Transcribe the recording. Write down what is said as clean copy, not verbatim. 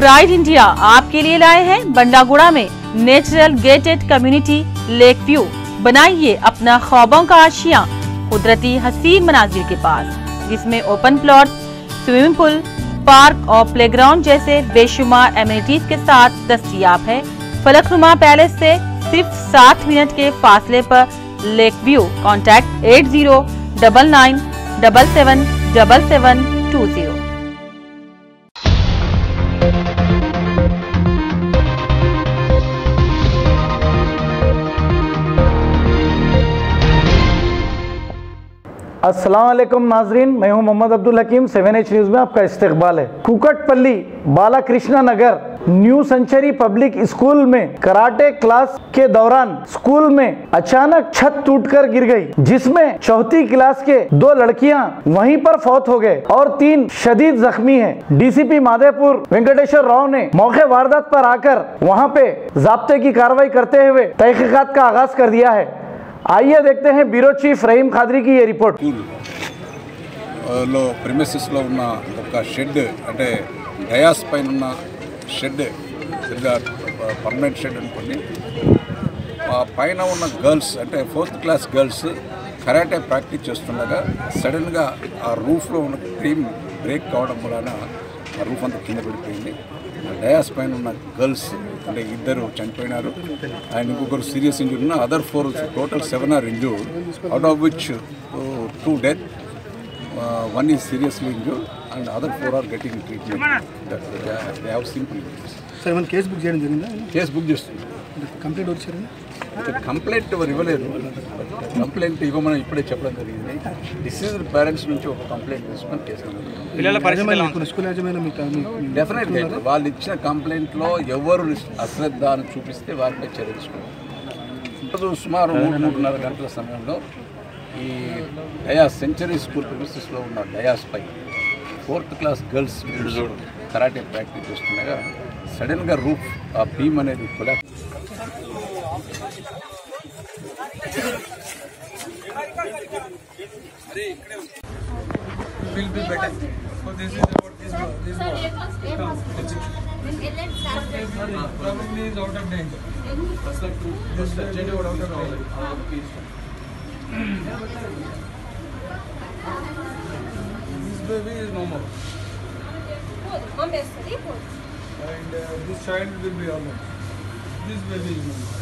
Pride India आपके लिए लाए हैं बंडागुड़ा में natural gated community lake view. बनाइए अपना ख्वाबों का आशियां कुदरती हसीन मनाजिर के पास, जिसमें open plot, swimming pool, park और प्लेग्राउंड जैसे बेशुमार एमिनिटीज के साथ दस्तयाब है। फलकनुमा पैलेस से सिर्फ 7 मिनट के फासले पर लेक व्यू। कॉन्टैक्ट 8099777720। अस्सलाम वालेकुम नाजरीन, मैं हूं मोहम्मद अब्दुल हकीम। 7H न्यूज़ में आपका इस्तकबाल है। कुकटपल्ली बालाकृष्णा नगर न्यू सेंचुरी पब्लिक स्कूल में कराटे क्लास के दौरान स्कूल में अचानक छत टूटकर गिर गई, जिसमें चौथी क्लास के 2 लड़कियां वहीं पर फौत हो गए और 3 शदीद जख्मी हैं। डीसीपी माधेपुर वेंकटेश्वर राव ने मौके वारदात पर आकर वहां पे जाब्ते की कार्रवाई करते हुए तहकीकात का आगाज कर दिया है। आइए देखते हैं ब्यूरो चीफ रहीम खादरी की ये रिपोर्ट। లో ప్రిమిసెస్లో ఉన్న ఒక షెడ్, అంటే డయాస్ పైన ఉన్న షెడ్, పర్మనెంట్ షెడ్ అనుకోండి, పైన ఉన్న గర్ల్స్ అంటే 4th class girls karate practice చేస్తుండగా సడన్గా ఆ రూఫ్లో ఉన్న క్రీమ్ బ్రేక్ కావడం వలన ఆ రూఫ్ అంతా కింద పడిపోయింది. డయాస్ పైన ఉన్న గర్ల్స్ అంటే 2 చనిపోయినారు అండ్ ఇంకొకరు సీరియస్ ఇంజూరీ ఉన్న. Other 4 total 7 are injured, out of which 2 death, 1 is seriously injured and other 4 are getting treatment. They have simple injuries. Sir, man case book చేయడం జరిగిందా? కేసు బుక్ చేస్తుంది. Complaint వచ్చారండి? Complaint ఎవరు ఇవ్వలేదు. Complaint ఇవ్వమని ఇప్పుడే చెప్పడం జరిగింది. డిసీజ్డ్ పేరెంట్స్ నుంచి ఒక కంప్లైంట్ తీసుకొని కేసు స్కూల్ యాజమాన్యం డెఫినెట్గా వాళ్ళు ఇచ్చిన కంప్లైంట్లో ఎవరు అశ్రద్ధ అని చూపిస్తే వారిపై చర్య తీసుకుంటారు. సుమారు 3-3:30 గంటల సమయంలో ఈ డయాస్ సెంచరీ స్కూల్ ప్రిమిసెస్లో ఉన్న డయాస్ పై 4th class girls karate practice చేస్తుండగా సడన్గా రూఫ్ ఆ బీమ్ అనేది collapse. Will be better. So this is about this one. Probably is out of danger. Just out of danger. This baby is no more. And this child will be almost. This baby is no more.